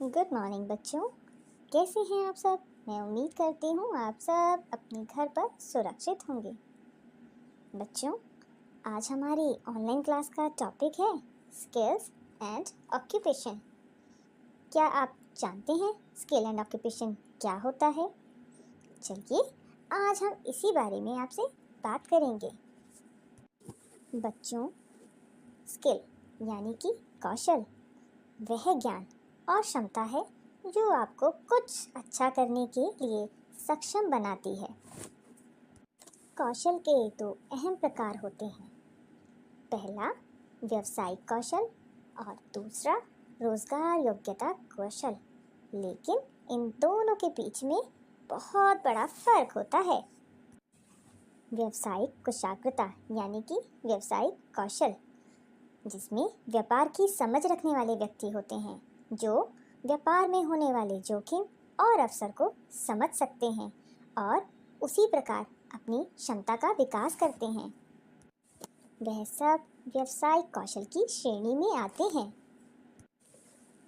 Good morning बच्चों। कैसे हैं आप सब? मैं उम्मीद करती हूँ आप सब अपने घर पर सुरक्षित होंगे। बच्चों, आज हमारी ऑनलाइन क्लास का टॉपिक है स्किल्स एंड ऑक्यूपेशन। क्या आप जानते हैं स्किल एंड ऑक्यूपेशन क्या होता है? चलिए आज हम इसी बारे में आपसे बात करेंगे। बच्चों, स्किल यानी कि कौशल वह ज्ञान और क्षमता है जो आपको कुछ अच्छा करने के लिए सक्षम बनाती है। कौशल के दो अहम प्रकार होते हैं। पहला व्यावसायिक कौशल और दूसरा रोजगार योग्यता कौशल। लेकिन इन दोनों के बीच में बहुत बड़ा फर्क होता है। व्यावसायिक कुशाग्रता यानी कि व्यावसायिक कौशल, जिसमें व्यापार की समझ रखने वाले व्यक्ति होते हैं जो व्यापार में होने वाले जोखिम और अवसर को समझ सकते हैं और उसी प्रकार अपनी क्षमता का विकास करते हैं। वह सब व्यावसायिक कौशल की श्रेणी में आते हैं।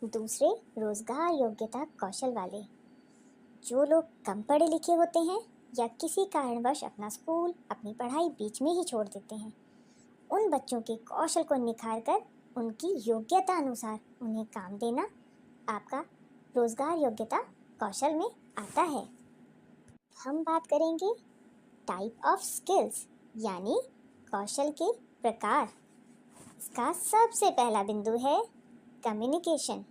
दूसरे रोजगार योग्यता कौशल वाले, जो लोग कम पढ़े लिखे होते हैं या किसी कारणवश अपना स्कूल अपनी पढ़ाई बीच में ही छोड़ देते हैं, उन बच्चों के कौशल को निखार कर उनकी योग्यता अनुसार उन्हें काम देना आपका रोजगार योग्यता कौशल में आता है। हम बात करेंगे टाइप ऑफ स्किल्स यानी कौशल के प्रकार। इसका सबसे पहला बिंदु है कम्युनिकेशन।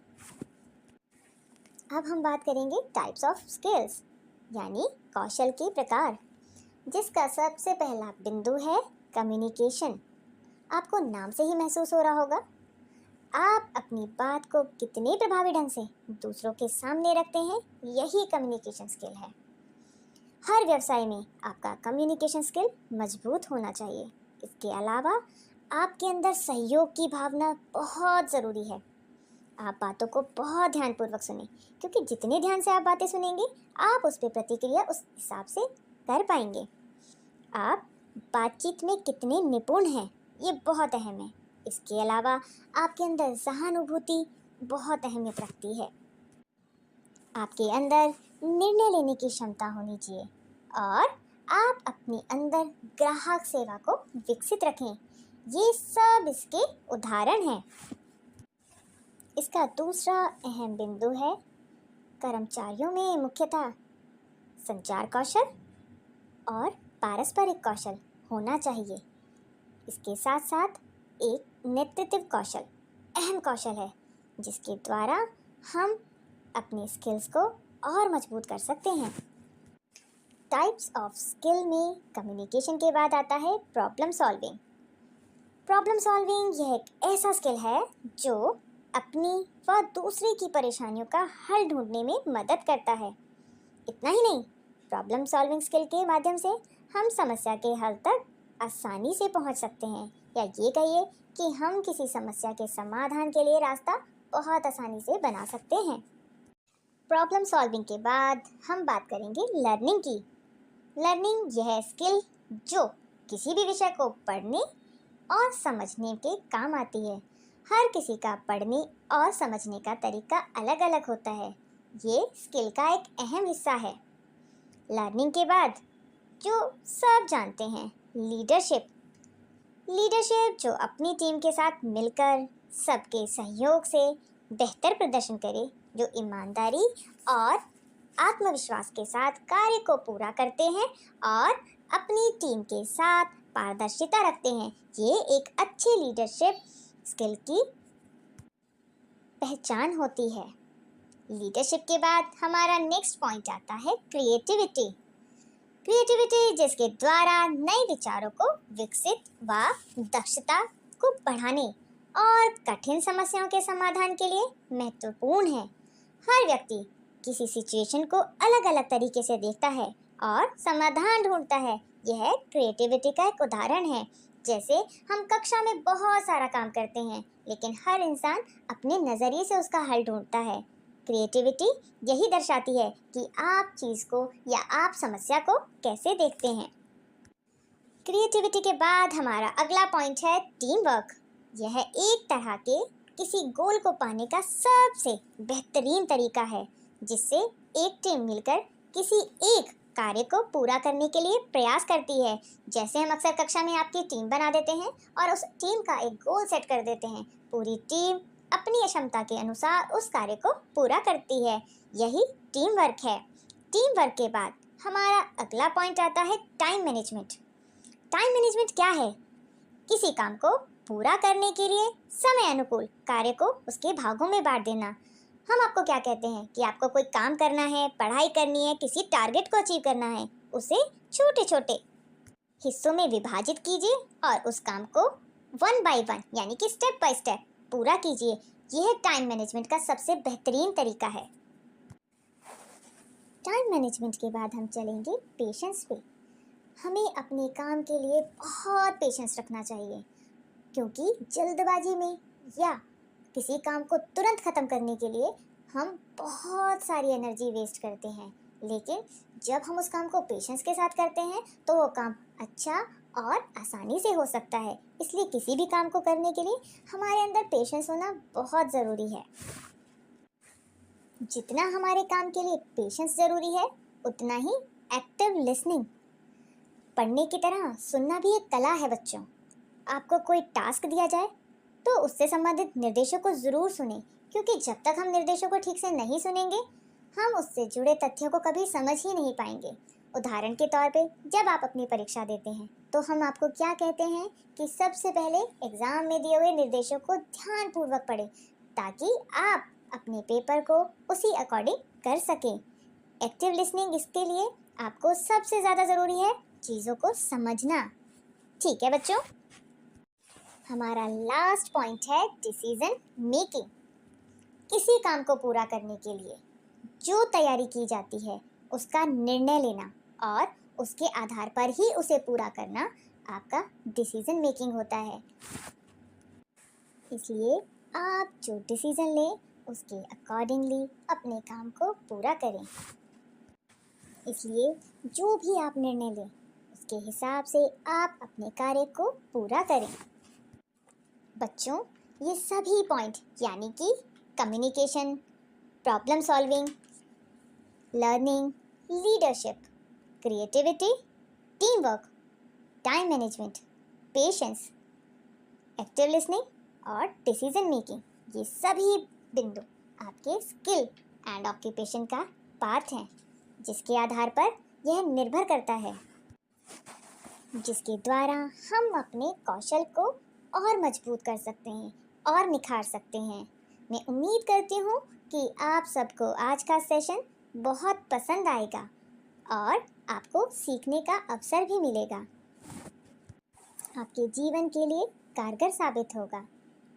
अब हम बात करेंगे टाइप्स ऑफ स्किल्स यानी कौशल के प्रकार, जिसका सबसे पहला बिंदु है कम्युनिकेशन। आपको नाम से ही महसूस हो रहा होगा, आप अपनी बात को कितने प्रभावी ढंग से दूसरों के सामने रखते हैं, यही कम्युनिकेशन स्किल है। हर व्यवसाय में आपका कम्युनिकेशन स्किल मजबूत होना चाहिए। इसके अलावा आपके अंदर सहयोग की भावना बहुत ज़रूरी है। आप बातों को बहुत ध्यानपूर्वक सुनें, क्योंकि जितने ध्यान से आप बातें सुनेंगे आप उस पर प्रतिक्रिया उस हिसाब से कर पाएंगे। आप बातचीत में कितने निपुण हैं, ये बहुत अहम है। इसके अलावा आपके अंदर सहानुभूति बहुत अहमियत रखती है। आपके अंदर निर्णय लेने की क्षमता होनी चाहिए और आप अपने अंदर ग्राहक सेवा को विकसित रखें। ये सब इसके उदाहरण हैं। इसका दूसरा अहम बिंदु है कर्मचारियों में मुख्यतः संचार कौशल और पारस्परिक कौशल होना चाहिए। इसके साथ साथ एक नेतृत्व कौशल अहम कौशल है, जिसके द्वारा हम अपने स्किल्स को और मजबूत कर सकते हैं। टाइप्स ऑफ स्किल में कम्युनिकेशन के बाद आता है प्रॉब्लम सॉल्विंग। प्रॉब्लम सॉल्विंग यह एक ऐसा स्किल है जो अपनी व दूसरे की परेशानियों का हल ढूंढने में मदद करता है। इतना ही नहीं, प्रॉब्लम सॉल्विंग स्किल के माध्यम से हम समस्या के हल तक आसानी से पहुंच सकते हैं, या ये कहिए कि हम किसी समस्या के समाधान के लिए रास्ता बहुत आसानी से बना सकते हैं। प्रॉब्लम सॉल्विंग के बाद हम बात करेंगे लर्निंग की। लर्निंग यह स्किल जो किसी भी विषय को पढ़ने और समझने के काम आती है। हर किसी का पढ़ने और समझने का तरीका अलग अलग होता है। ये स्किल का एक अहम हिस्सा है। लर्निंग के बाद जो सब जानते हैं, लीडरशिप। लीडरशिप जो अपनी टीम के साथ मिलकर सबके सहयोग से बेहतर प्रदर्शन करे, जो ईमानदारी और आत्मविश्वास के साथ कार्य को पूरा करते हैं और अपनी टीम के साथ पारदर्शिता रखते हैं। ये एक अच्छे लीडरशिप स्किल की पहचान होती है। लीडरशिप के बाद हमारा नेक्स्ट पॉइंट आता है क्रिएटिविटी। क्रिएटिविटी जिसके द्वारा नए विचारों को विकसित व दक्षता को बढ़ाने और कठिन समस्याओं के समाधान के लिए महत्वपूर्ण है। हर व्यक्ति किसी सिचुएशन को अलग अलग तरीके से देखता है और समाधान ढूंढता है। यह क्रिएटिविटी का एक उदाहरण है। जैसे हम कक्षा में बहुत सारा काम करते हैं, लेकिन हर इंसान अपने नज़रिए से उसका हल ढूंढता है। क्रिएटिविटी यही दर्शाती है कि आप चीज़ को या आप समस्या को कैसे देखते हैं। क्रिएटिविटी के बाद हमारा अगला पॉइंट है टीम वर्क। यह एक तरह के किसी गोल को पाने का सबसे बेहतरीन तरीका है, जिससे एक टीम मिलकर किसी एक कार्य को पूरा करने के लिए प्रयास करती है। जैसे हम अक्सर कक्षा में आपकी टीम बना देते हैं और उस टीम का एक गोल सेट कर देते हैं। पूरी टीम अपनी क्षमता के अनुसार उस कार्य को पूरा करती है। यही टीम वर्क है। टीम वर्क के बाद हमारा अगला पॉइंट आता है टाइम मैनेजमेंट। टाइम मैनेजमेंट क्या है? किसी काम को पूरा करने के लिए समय अनुकूल कार्य को उसके भागों में बांट देना। हम आपको क्या कहते हैं कि आपको कोई काम करना है, पढ़ाई करनी है, किसी टारगेट को अचीव करना है, उसे छोटे छोटे हिस्सों में विभाजित कीजिए और उस काम को वन बाय वन यानी कि स्टेप बाय स्टेप पूरा कीजिए। यह टाइम मैनेजमेंट का सबसे बेहतरीन तरीका है। टाइम मैनेजमेंट के बाद हम चलेंगे पेशेंस पे। हमें अपने काम के लिए बहुत पेशेंस रखना चाहिए, क्योंकि जल्दबाजी में या किसी काम को तुरंत ख़त्म करने के लिए हम बहुत सारी एनर्जी वेस्ट करते हैं। लेकिन जब हम उस काम को पेशेंस के साथ करते हैं तो वो काम अच्छा और आसानी से हो सकता है। इसलिए किसी भी काम को करने के लिए हमारे अंदर पेशेंस होना बहुत ज़रूरी है। जितना हमारे काम के लिए पेशेंस ज़रूरी है, उतना ही एक्टिव लिसनिंग, पढ़ने की तरह सुनना भी एक कला है बच्चों। आपको कोई टास्क दिया जाए तो उससे संबंधित निर्देशों को ज़रूर सुनें, क्योंकि जब तक हम निर्देशों को ठीक से नहीं सुनेंगे, हम उससे जुड़े तथ्यों को कभी समझ ही नहीं पाएंगे। उदाहरण के तौर पे, जब आप अपनी परीक्षा देते हैं तो हम आपको क्या कहते हैं कि सबसे पहले एग्ज़ाम में दिए हुए निर्देशों को ध्यानपूर्वक पढ़ें, ताकि आप अपने पेपर को उसी अकॉर्डिंग कर सकें। एक्टिव लिसनिंग इसके लिए आपको सबसे ज़्यादा ज़रूरी है चीज़ों को समझना। ठीक है बच्चों, हमारा लास्ट पॉइंट है डिसीजन मेकिंग। किसी काम को पूरा करने के लिए जो तैयारी की जाती है उसका निर्णय लेना और उसके आधार पर ही उसे पूरा करना आपका डिसीजन मेकिंग होता है। इसलिए आप जो डिसीजन लें उसके अकॉर्डिंगली अपने काम को पूरा करें। इसलिए जो भी आप निर्णय लें उसके हिसाब से आप अपने कार्य को पूरा करें। बच्चों, ये सभी पॉइंट यानी कि communication, problem solving, learning, leadership, creativity, team work, time management, patience, active listening और डिसीजन मेकिंग, ये सभी बिंदु आपके स्किल एंड ऑक्यूपेशन का पार्ट हैं, जिसके आधार पर यह निर्भर करता है, जिसके द्वारा हम अपने कौशल को और मजबूत कर सकते हैं और निखार सकते हैं। मैं उम्मीद करती हूँ कि आप सबको आज का सेशन बहुत पसंद आएगा और आपको सीखने का अवसर भी मिलेगा, आपके जीवन के लिए कारगर साबित होगा।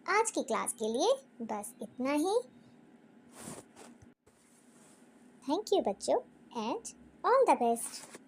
आज की क्लास के लिए बस इतना ही। थैंक यू बच्चों एंड ऑल द बेस्ट।